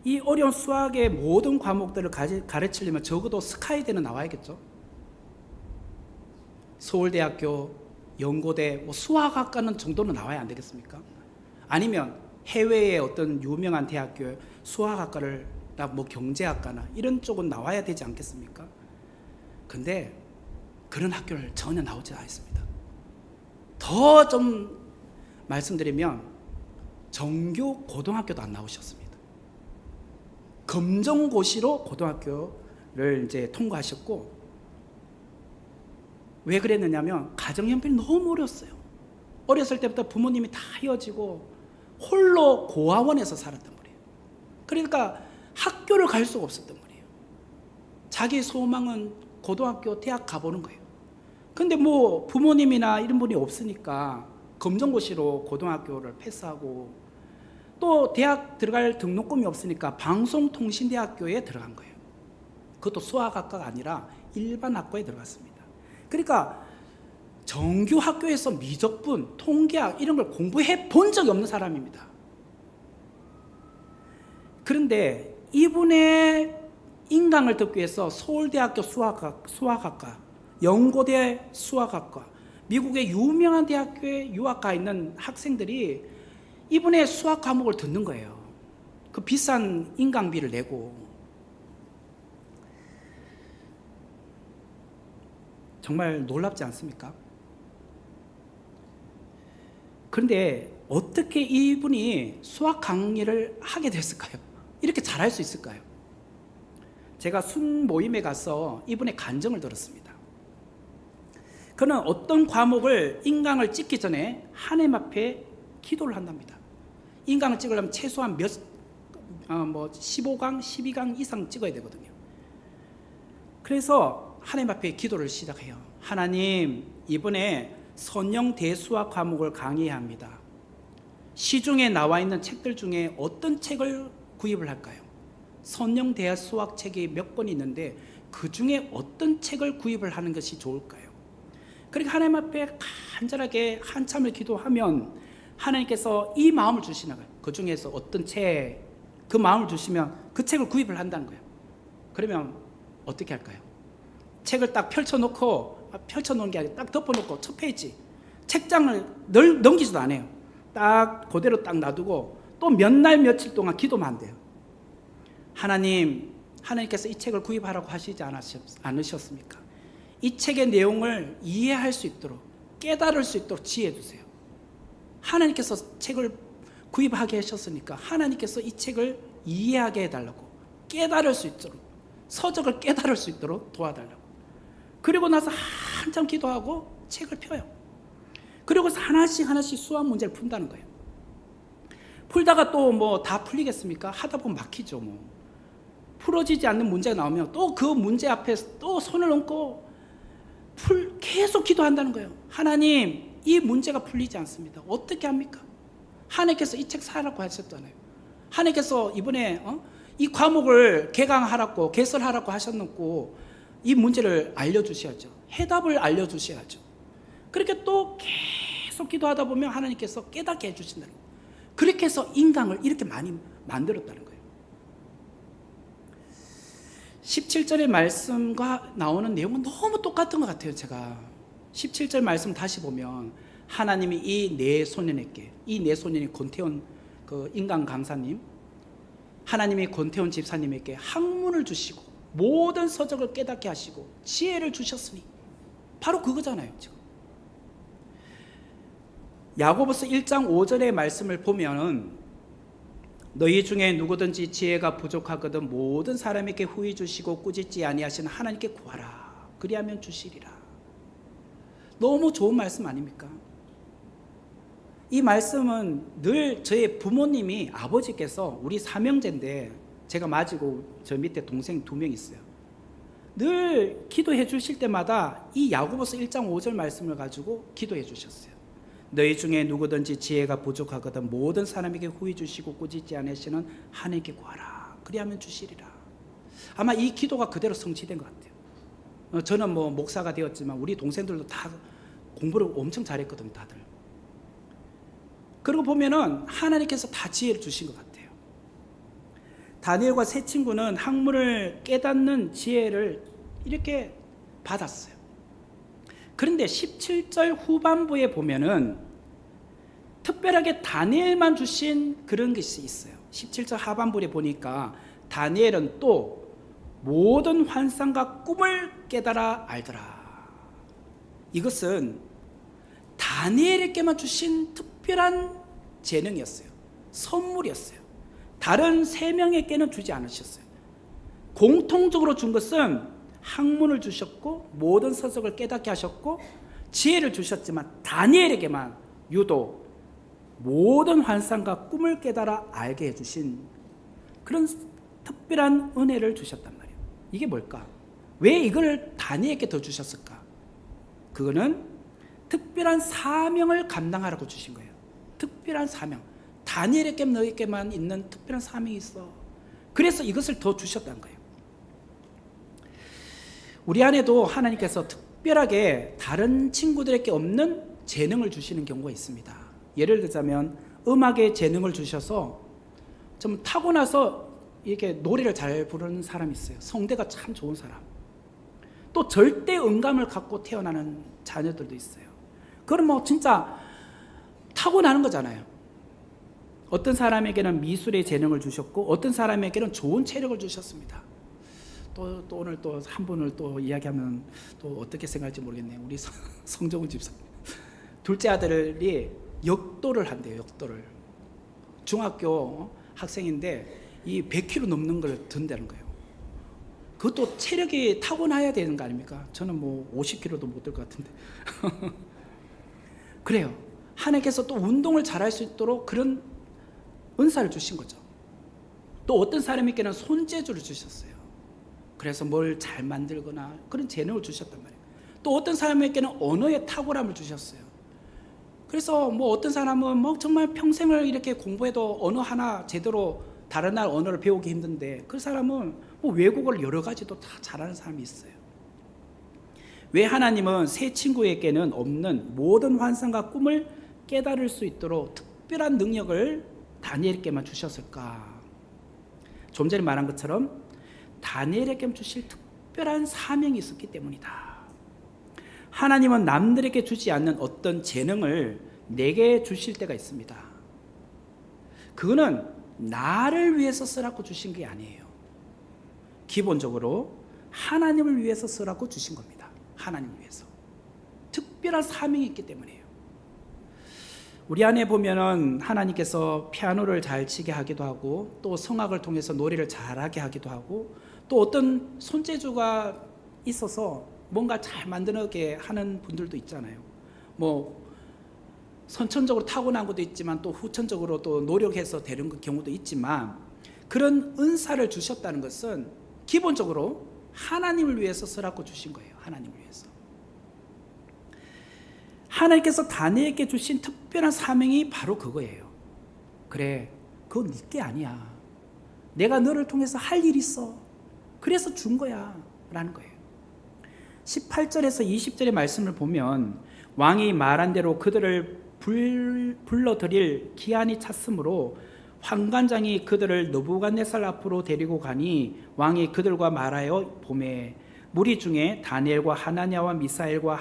A: 이 어려운 수학의 모든 과목들을 가르치려면 적어도 스카이대는 나와야겠죠. 서울대학교, 연고대, 수학학과는 정도는 나와야 안 되겠습니까? 아니면 해외의 어떤 유명한 대학교의 수학학과를, 경제학과나 이런 쪽은 나와야 되지 않겠습니까? 근데 그런 학교를 전혀 나오지 않습니다. 더 좀 말씀드리면 정규 고등학교도 안 나오셨습니다. 검정고시로 고등학교를 이제 통과하셨고, 왜 그랬느냐면 가정 형편이 너무 어렸어요. 어렸을 때부터 부모님이 다 헤어지고 홀로 고아원에서 살았단 말이에요. 그러니까 학교를 갈 수가 없었단 말이에요. 자기 소망은 고등학교, 대학 가보는 거예요. 근데 뭐 부모님이나 이런 분이 없으니까 검정고시로 고등학교를 패스하고, 또 대학 들어갈 등록금이 없으니까 방송통신대학교에 들어간 거예요. 그것도 수학학과가 아니라 일반 학과에 들어갔습니다. 그러니까 정규 학교에서 미적분, 통계학 이런 걸 공부해 본 적이 없는 사람입니다. 그런데 이분의 인강을 듣기 위해서 서울대학교 수학학과, 연고대 수학학과, 미국의 유명한 대학교에 유학 가 있는 학생들이 이분의 수학 과목을 듣는 거예요. 그 비싼 인강비를 내고. 정말 놀랍지 않습니까? 그런데 어떻게 이분이 수학 강의를 하게 됐을까요? 이렇게 잘할 수 있을까요? 제가 순 모임에 가서 이분의 간증을 들었습니다. 그는 어떤 과목을 인강을 찍기 전에 하나님 앞에 기도를 한답니다. 인강을 찍으려면 최소한 15강, 12강 이상 찍어야 되거든요. 그래서 하나님 앞에 기도를 시작해요. 하나님, 이번에 선영 대수학 과목을 강의해야 합니다. 시중에 나와 있는 책들 중에 어떤 책을 구입을 할까요? 선영 대수학 책이 몇 권 있는데 그 중에 어떤 책을 구입을 하는 것이 좋을까요? 그렇게 하나님 앞에 간절하게 한참을 기도하면 하나님께서 이 마음을 주시나 봐요. 그 중에서 어떤 책, 그 마음을 주시면 그 책을 구입을 한다는 거예요. 그러면 어떻게 할까요? 책을 딱 펼쳐놓은 게 아니라 딱 덮어놓고 첫 페이지, 책장을 넘기지도 않아요. 딱 그대로 딱 놔두고 또 몇 날 며칠 동안 기도만 한대요. 하나님께서 이 책을 구입하라고 하시지 않으셨습니까? 이 책의 내용을 이해할 수 있도록, 깨달을 수 있도록 지혜해 주세요. 하나님께서 책을 구입하게 하셨으니까 하나님께서 이 책을 이해하게 해달라고, 깨달을 수 있도록, 서적을 깨달을 수 있도록 도와달라고. 그리고 나서 한참 기도하고 책을 펴요. 그리고 하나씩 수학 문제를 푼다는 거예요. 풀다가 또 뭐 다 풀리겠습니까? 하다 보면 막히죠. 뭐 풀어지지 않는 문제가 나오면 또 그 문제 앞에 또 손을 얹고 계속 기도한다는 거예요. 하나님, 이 문제가 풀리지 않습니다. 어떻게 합니까? 하나님께서 이 책 사라고 하셨잖아요. 하나님께서 이번에 이 과목을 개강하라고, 개설하라고 하셨고, 이 문제를 알려주셔야죠. 해답을 알려주셔야죠. 그렇게 또 계속 기도하다 보면 하나님께서 깨닫게 해주신다는 거예요. 그렇게 해서 인강을 이렇게 많이 만들었다는 거예요. 17절의 말씀과 나오는 내용은 너무 똑같은 것 같아요. 제가 17절 말씀 다시 보면 하나님이 이 네 소년이 권태원 그 인강 강사님, 하나님이 권태원 집사님에게 학문을 주시고 모든 서적을 깨닫게 하시고 지혜를 주셨으니 바로 그거잖아요. 지금 야고보서 1장 5절의 말씀을 보면 너희 중에 누구든지 지혜가 부족하거든 모든 사람에게 후히 주시고 꾸짖지 아니하시는 하나님께 구하라. 그리하면 주시리라. 너무 좋은 말씀 아닙니까? 이 말씀은 늘 저의 부모님이, 아버지께서, 우리 삼형제인데 제가 맞이고 저 밑에 동생 2명 있어요. 늘 기도해 주실 때마다 이 야고보서 1장 5절 말씀을 가지고 기도해 주셨어요. 너희 중에 누구든지 지혜가 부족하거든 모든 사람에게 후히 주시고 꾸짖지 않으시는 하나님께 구하라. 그리하면 주시리라. 아마 이 기도가 그대로 성취된 것 같아요. 저는 뭐 목사가 되었지만 우리 동생들도 다 공부를 엄청 잘했거든요, 다들. 그러고 보면은 하나님께서 다 지혜를 주신 것 같아요. 다니엘과 세 친구는 학문을 깨닫는 지혜를 이렇게 받았어요. 그런데 17절 후반부에 보면은 특별하게 다니엘만 주신 그런 것이 있어요. 17절 하반부에 보니까 다니엘은 또 모든 환상과 꿈을 깨달아 알더라. 이것은 다니엘에게만 주신 특별한 재능이었어요. 선물이었어요. 다른 3명에게는 주지 않으셨어요. 공통적으로 준 것은 학문을 주셨고 모든 서적을 깨닫게 하셨고 지혜를 주셨지만 다니엘에게만 유독 모든 환상과 꿈을 깨달아 알게 해주신 그런 특별한 은혜를 주셨단 말이에요. 이게 뭘까? 왜 이걸 다니엘에게 더 주셨을까? 그거는 특별한 사명을 감당하라고 주신 거예요. 특별한 사명. 다니엘에게 너에게만 있는 특별한 사명이 있어. 그래서 이것을 더 주셨다는 거예요. 우리 안에도 하나님께서 특별하게 다른 친구들에게 없는 재능을 주시는 경우가 있습니다. 예를 들자면 음악의 재능을 주셔서 좀 타고나서 이렇게 노래를 잘 부르는 사람이 있어요. 성대가 참 좋은 사람. 또 절대 음감을 갖고 태어나는 자녀들도 있어요. 그건 뭐 진짜 타고나는 거잖아요. 어떤 사람에게는 미술의 재능을 주셨고 어떤 사람에게는 좋은 체력을 주셨습니다. 또 오늘 또 한 분을 또 이야기하면 또 어떻게 생각할지 모르겠네요. 우리 성정훈 집사님. 둘째 아들이 역도를 한대요. 역도를. 중학교 학생인데 이 100kg 넘는 걸 든다는 거예요. 그것도 체력이 타고나야 되는 거 아닙니까? 저는 뭐 50kg도 못 들 것 같은데. 그래요. 하나님께서 또 운동을 잘할 수 있도록 그런 은사를 주신 거죠. 또 어떤 사람에게는 손재주를 주셨어요. 그래서 뭘 잘 만들거나 그런 재능을 주셨단 말이에요. 또 어떤 사람에게는 언어의 탁월함을 주셨어요. 그래서 뭐 어떤 사람은 뭐 정말 평생을 이렇게 공부해도 언어 하나 제대로 다른 나라 언어를 배우기 힘든데 그 사람은 뭐 외국어를 여러 가지도 다 잘하는 사람이 있어요. 왜 하나님은 세 친구에게는 없는 모든 환상과 꿈을 깨달을 수 있도록 특별한 능력을 다니엘에게만 주셨을까? 좀 전에 말한 것처럼 다니엘에게 주실 특별한 사명이 있었기 때문이다. 하나님은 남들에게 주지 않는 어떤 재능을 내게 주실 때가 있습니다. 그거는 나를 위해서 쓰라고 주신 게 아니에요. 기본적으로 하나님을 위해서 쓰라고 주신 겁니다. 하나님을 위해서. 특별한 사명이 있기 때문이에요. 우리 안에 보면은 하나님께서 피아노를 잘 치게 하기도 하고 또 성악을 통해서 노래를 잘하게 하기도 하고 또 어떤 손재주가 있어서 뭔가 잘 만들게 하는 분들도 있잖아요. 뭐 선천적으로 타고난 것도 있지만 또 후천적으로 또 노력해서 되는 경우도 있지만 그런 은사를 주셨다는 것은 기본적으로 하나님을 위해서 쓰라고 주신 거예요. 하나님을 위해서. 하나님께서 다니엘에게 주신 특별한 사명이 바로 그거예요. 그래, 그건 네 게 아니야. 내가 너를 통해서 할 일이 있어. 그래서 준 거야 라는 거예요. 18절에서 20절의 말씀을 보면 왕이 말한 대로 그들을 불러들일 기한이 찼으므로 환관장이 그들을 느부갓네살 앞으로 데리고 가니 왕이 그들과 말하여 보매 무리 중에 다니엘과 하나냐와 미사엘과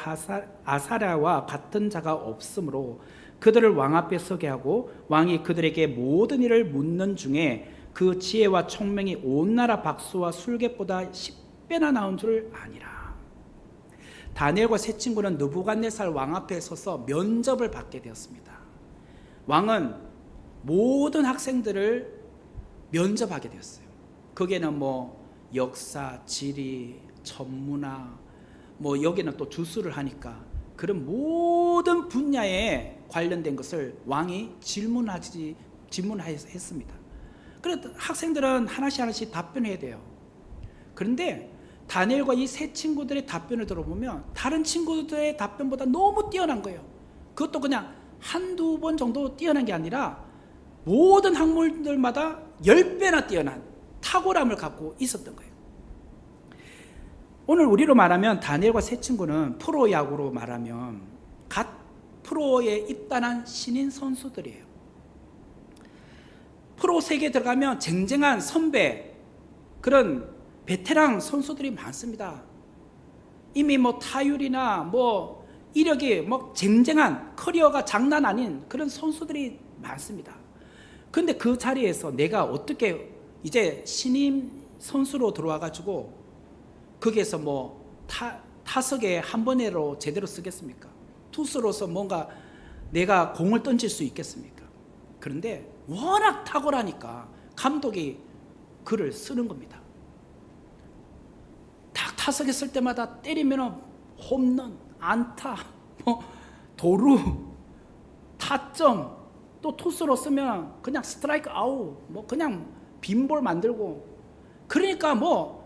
A: 아사랴와 같은 자가 없으므로 그들을 왕 앞에 서게 하고 왕이 그들에게 모든 일을 묻는 중에 그 지혜와 총명이 온 나라 박수와 술객보다 10배나 나온 줄 아니라. 다니엘과 세 친구는 느부갓네살 왕 앞에 서서 면접을 받게 되었습니다. 왕은 모든 학생들을 면접하게 되었어요. 거기에는 뭐 역사, 지리, 천문학, 뭐 여기는 또 주술을 하니까 그런 모든 분야에 관련된 것을 왕이 질문했습니다. 그래서 학생들은 하나씩 답변해야 돼요. 그런데 다니엘과 이 세 친구들의 답변을 들어보면 다른 친구들의 답변보다 너무 뛰어난 거예요. 그것도 그냥 한두 번 정도 뛰어난 게 아니라 모든 학문들마다 10배나 뛰어난 탁월함을 갖고 있었던 거예요. 오늘 우리로 말하면 다니엘과 세 친구는 프로야구로 말하면 갓 프로에 입단한 신인 선수들이에요. 프로 세계에 들어가면 쟁쟁한 선배, 그런 베테랑 선수들이 많습니다. 이미 뭐 타율이나 뭐 이력이 뭐 쟁쟁한 커리어가 장난 아닌 그런 선수들이 많습니다. 그런데 그 자리에서 내가 어떻게 이제 신인 선수로 들어와 가지고 거기에서 뭐 타석에 한 번에로 제대로 쓰겠습니까? 투수로서 뭔가 내가 공을 던질 수 있겠습니까? 그런데 워낙 탁월하니까 감독이 그를 쓰는 겁니다. 딱 타석에 쓸 때마다 때리면 홈런, 안타, 뭐 도루, 타점, 또 투수로 쓰면 그냥 스트라이크 아웃, 뭐 그냥 빈볼 만들고. 그러니까 뭐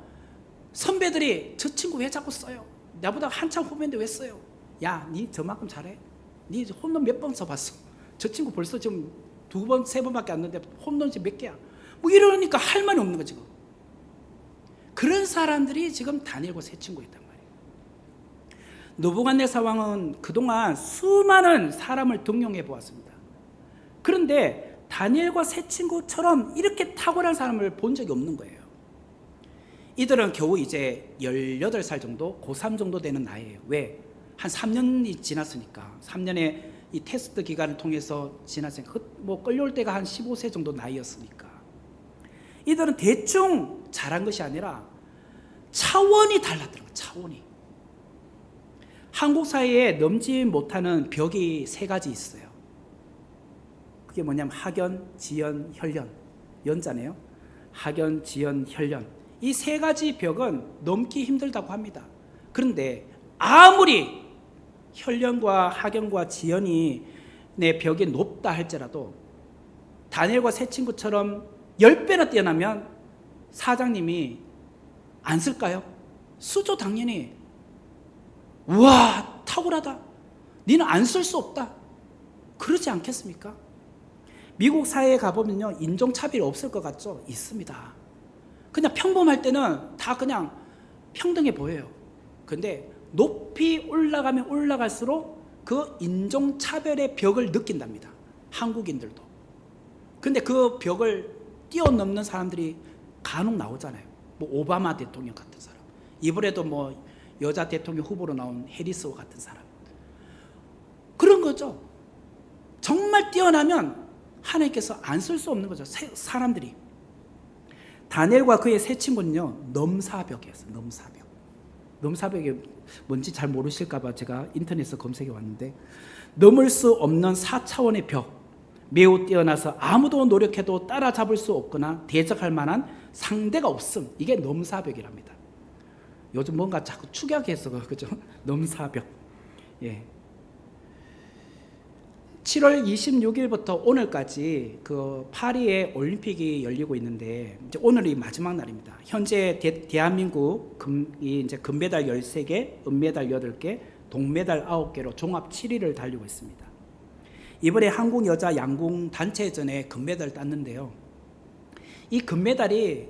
A: 선배들이 저 친구 왜 자꾸 써요? 나보다 한참 후배인데 왜 써요? 야, 니 저만큼 잘해? 니 홈런 몇 번 써봤어? 저 친구 벌써 지금 2번, 3번밖에 안 넣는데 홈런이 몇 개야? 뭐 이러니까 할 말이 없는 거지. 그런 사람들이 지금 다니엘과 세 친구였단 말이에요. 느부갓네살 왕은 그동안 수많은 사람을 등용해 보았습니다. 그런데 다니엘과 세 친구처럼 이렇게 탁월한 사람을 본 적이 없는 거예요. 이들은 겨우 이제 18살 정도, 고3 정도 되는 나이에요. 왜? 한 3년이 지났으니까. 3년의 이 테스트 기간을 통해서 지났으니까. 뭐 끌려올 때가 한 15세 정도 나이였으니까. 이들은 대충 잘한 것이 아니라 차원이 달랐더라고요. 차원이. 한국 사회에 넘지 못하는 벽이 3가지 있어요. 그게 뭐냐면 학연, 지연, 혈연. 연자네요. 학연, 지연, 혈연. 이 3가지 벽은 넘기 힘들다고 합니다. 그런데 아무리 혈연과 학연과 지연이 내 벽이 높다 할지라도 다니엘과 세 친구처럼 10배나 뛰어나면 사장님이 안 쓸까요? 쓰죠, 당연히. 우와, 탁월하다. 니는 안 쓸 수 없다. 그러지 않겠습니까? 미국 사회에 가보면요, 인종차별이 없을 것 같죠? 있습니다. 그냥 평범할 때는 다 그냥 평등해 보여요. 근데 높이 올라가면 올라갈수록 그 인종차별의 벽을 느낀답니다. 한국인들도. 근데 그 벽을 뛰어넘는 사람들이 간혹 나오잖아요. 뭐 오바마 대통령 같은 사람, 이번에도 뭐 여자 대통령 후보로 나온 해리스와 같은 사람. 그런 거죠. 정말 뛰어나면 하나님께서 안 쓸 수 없는 거죠. 사람들이. 다니엘과 그의 세 친구는요, 넘사벽이었어요. 넘사벽. 넘사벽이 뭔지 잘 모르실까 봐 제가 인터넷에서 검색해 왔는데, 넘을 수 없는 4차원의 벽, 매우 뛰어나서 아무도 노력해도 따라잡을 수 없거나 대적할 만한 상대가 없음. 이게 넘사벽이랍니다. 요즘 뭔가 자꾸 축약해서 그죠? 넘사벽. 예. 7월 26일부터 오늘까지 그 파리에 올림픽이 열리고 있는데, 이제 오늘이 마지막 날입니다. 현재 대한민국 이제 금메달 13개, 은메달 8개, 동메달 9개로 종합 7위를 달리고 있습니다. 이번에 한국 여자 양궁 단체전에 금메달을 땄는데요. 이 금메달이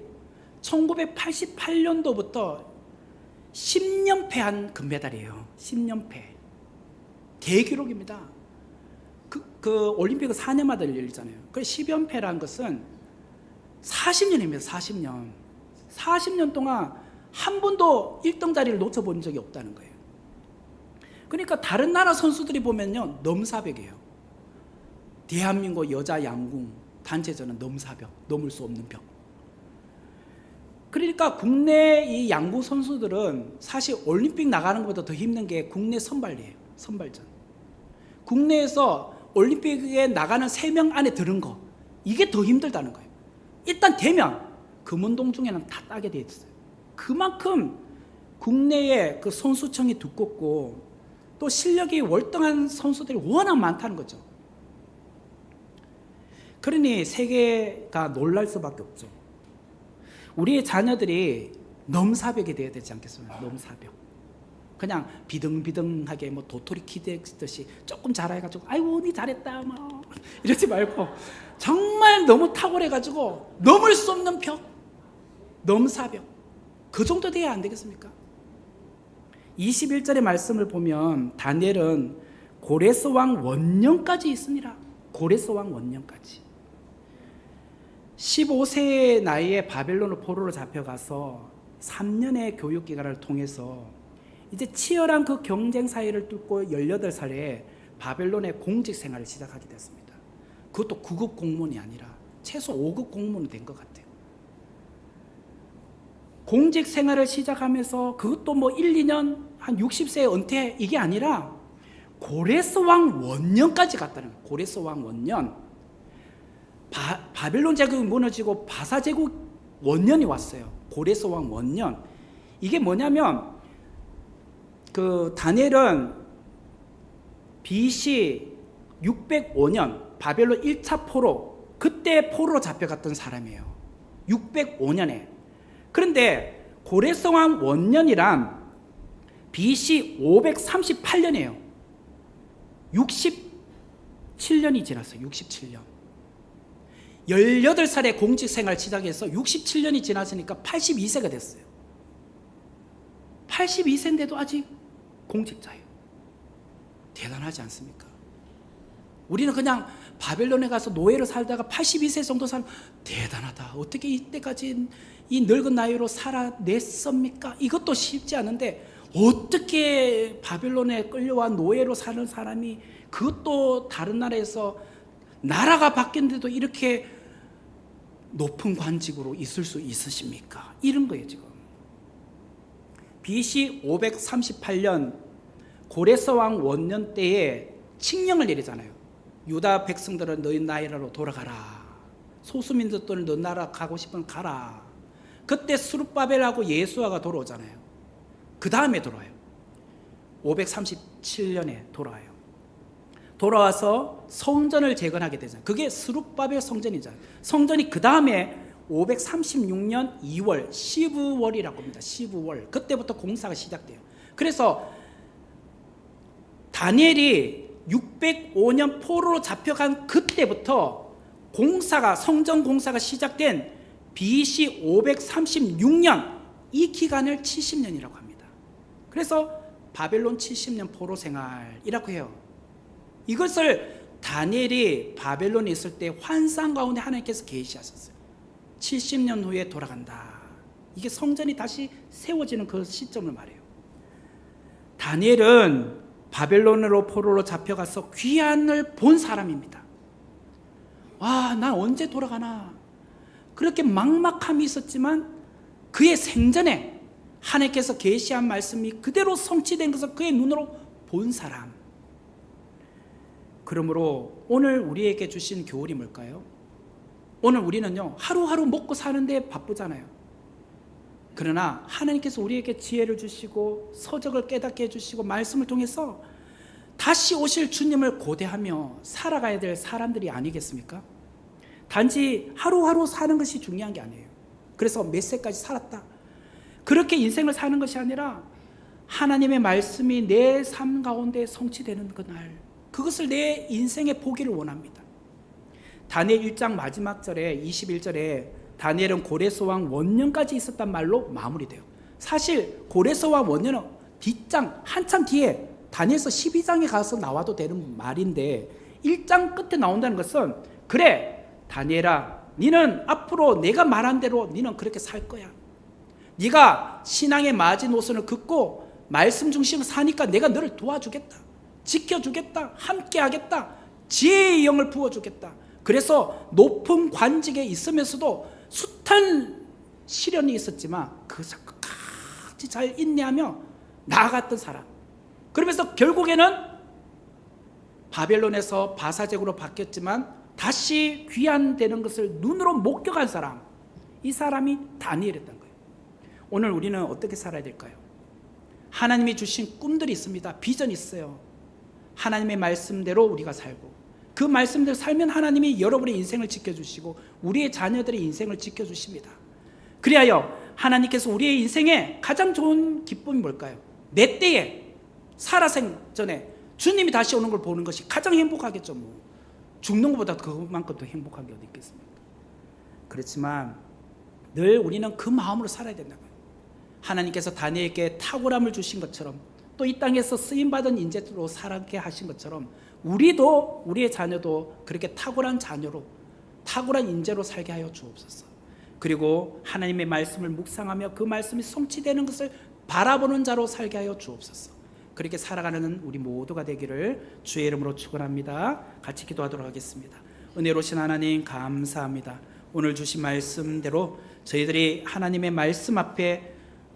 A: 1988년도부터 10연패한 금메달이에요. 10연패. 대기록입니다. 그 올림픽은 4년마다 열리잖아요. 그 10연패라는 것은 40년입니다. 40년. 40년 동안 한 번도 1등 자리를 놓쳐본 적이 없다는 거예요. 그러니까 다른 나라 선수들이 보면요, 넘사벽이에요. 대한민국 여자 양궁 단체전은 넘사벽, 넘을 수 없는 벽. 그러니까 국내 이 양궁 선수들은 사실 올림픽 나가는 것보다 더 힘든 게 국내 선발이에요. 선발전. 국내에서 올림픽에 나가는 3명 안에 드는 거, 이게 더 힘들다는 거예요. 일단 되면 금운동 중에는 다 따게 돼 있어요. 그만큼 국내의 그 선수층이 두껍고 또 실력이 월등한 선수들이 워낙 많다는 거죠. 그러니 세계가 놀랄 수밖에 없죠. 우리의 자녀들이 넘사벽이 되어야 되지 않겠습니까? 넘사벽. 그냥 비등비등하게 뭐 도토리 키드듯이 조금 잘해가지고 아이고 니 잘했다 뭐 이러지 말고 정말 너무 탁월해가지고 넘을 수 없는 벽, 넘사벽, 그 정도 돼야 안 되겠습니까? 21절의 말씀을 보면 다니엘은 고레스 왕 원년까지 있습니다. 고레스 왕 원년까지. 15세의 나이에 바벨론 포로로 잡혀가서 3년의 교육기간을 통해서 이제 치열한 그 경쟁 사회를 뚫고 18살에 바벨론의 공직 생활을 시작하게 됐습니다. 그것도 9급 공무원이 아니라 최소 5급 공무원이 된 것 같아요. 공직 생활을 시작하면서 그것도 뭐 1, 2년 한 60세에 은퇴 이게 아니라 고레스 왕 원년까지 갔다는 거예요. 고레스 왕 원년. 바벨론 제국이 무너지고 바사 제국 원년이 왔어요. 고레스 왕 원년. 이게 뭐냐면 그 다니엘은 BC 605년 바벨론 1차 포로, 그때 포로로 잡혀갔던 사람이에요. 605년에. 그런데 고레스 왕 원년이란 BC 538년이에요. 67년이 지났어요. 67년. 18살에 공직 생활 시작해서 67년이 지났으니까 82세가 됐어요. 82세인데도 아직 공직자예요. 대단하지 않습니까? 우리는 그냥 바벨론에 가서 노예로 살다가 82세 정도 살면 대단하다. 어떻게 이때까지 이 늙은 나이로 살아냈습니까? 이것도 쉽지 않은데 어떻게 바벨론에 끌려와 노예로 사는 사람이, 그것도 다른 나라에서 나라가 바뀌었는데도 이렇게 높은 관직으로 있을 수 있으십니까? 이런 거예요 지금. BC 538년 고레스 왕 원년 때에 칙령을 내리잖아요. 유다 백성들은 너희 나라로 돌아가라. 소수민족들은 너 나라 가고 싶으면 가라. 그때 스룹바벨하고 예수아가 돌아오잖아요. 그 다음에 돌아와요. 537년에 돌아와요. 돌아와서 성전을 재건하게 되잖아요. 그게 스룹바벨 성전이잖아요. 성전이 그 다음에 536년 2월 시브월이라고 합니다. 시브월. 그때부터 공사가 시작돼요. 그래서 다니엘이 605년 포로로 잡혀간 그때부터 공사가, 성전 공사가 시작된 BC 536년, 이 기간을 70년이라고 합니다. 그래서 바벨론 70년 포로 생활이라고 해요. 이것을 다니엘이 바벨론에 있을 때 환상 가운데 하나님께서 계시하셨어요. 70년 후에 돌아간다. 이게 성전이 다시 세워지는 그 시점을 말해요. 다니엘은 바벨론으로 포로로 잡혀가서 귀환을 본 사람입니다. 와, 난 언제 돌아가나. 그렇게 막막함이 있었지만 그의 생전에 하나님께서 계시한 말씀이 그대로 성취된 것을 그의 눈으로 본 사람. 그러므로 오늘 우리에게 주신 교훈이 뭘까요? 오늘 우리는요, 하루하루 먹고 사는데 바쁘잖아요. 그러나 하나님께서 우리에게 지혜를 주시고 서적을 깨닫게 해주시고 말씀을 통해서 다시 오실 주님을 고대하며 살아가야 될 사람들이 아니겠습니까? 단지 하루하루 사는 것이 중요한 게 아니에요. 그래서 몇 세까지 살았다, 그렇게 인생을 사는 것이 아니라 하나님의 말씀이 내 삶 가운데 성취되는 그날, 그것을 내 인생에 보기를 원합니다. 다니엘 1장 마지막 절에 21절에 다니엘은 고레스 왕 원년까지 있었단 말로 마무리돼요. 사실 고레스 왕 원년은 뒷장 한참 뒤에 다니엘서 12장에 가서 나와도 되는 말인데 1장 끝에 나온다는 것은, 그래 다니엘아, 니는 앞으로 내가 말한 대로 니는 그렇게 살 거야. 네가 신앙의 마지노선을 긋고 말씀 중심으로 사니까 내가 너를 도와주겠다, 지켜주겠다, 함께하겠다, 지혜의 영을 부어주겠다. 그래서 높은 관직에 있으면서도 숱한 시련이 있었지만 그것을 끝까지 잘 인내하며 나아갔던 사람. 그러면서 결국에는 바벨론에서 바사제국으로 바뀌었지만 다시 귀환되는 것을 눈으로 목격한 사람, 이 사람이 다니엘이었던 거예요. 오늘 우리는 어떻게 살아야 될까요? 하나님이 주신 꿈들이 있습니다. 비전이 있어요. 하나님의 말씀대로 우리가 살고 그 말씀대로 살면 하나님이 여러분의 인생을 지켜주시고 우리의 자녀들의 인생을 지켜주십니다. 그리하여 하나님께서 우리의 인생에 가장 좋은 기쁨이 뭘까요? 내 때에 살아생전에 주님이 다시 오는 걸 보는 것이 가장 행복하겠죠. 뭐 죽는 것보다 그만큼 더 행복한 게 어디 있겠습니까? 그렇지만 늘 우리는 그 마음으로 살아야 된다고요. 하나님께서 다니엘에게 탁월함을 주신 것처럼 또 이 땅에서 쓰임받은 인재로 살게 하신 것처럼 우리도 우리의 자녀도 그렇게 탁월한 자녀로 탁월한 인재로 살게 하여 주옵소서. 그리고 하나님의 말씀을 묵상하며 그 말씀이 성취되는 것을 바라보는 자로 살게 하여 주옵소서. 그렇게 살아가는 우리 모두가 되기를 주의 이름으로 축원합니다. 같이 기도하도록 하겠습니다. 은혜로우신 하나님 감사합니다. 오늘 주신 말씀대로 저희들이 하나님의 말씀 앞에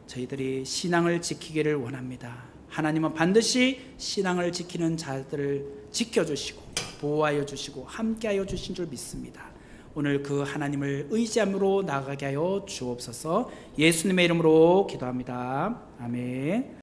A: 저희들이 신앙을 지키기를 원합니다. 하나님은 반드시 신앙을 지키는 자들을 지켜주시고 보호하여 주시고 함께하여 주신 줄 믿습니다. 오늘 그 하나님을 의지함으로 나아가게 하여 주옵소서. 예수님의 이름으로 기도합니다. 아멘.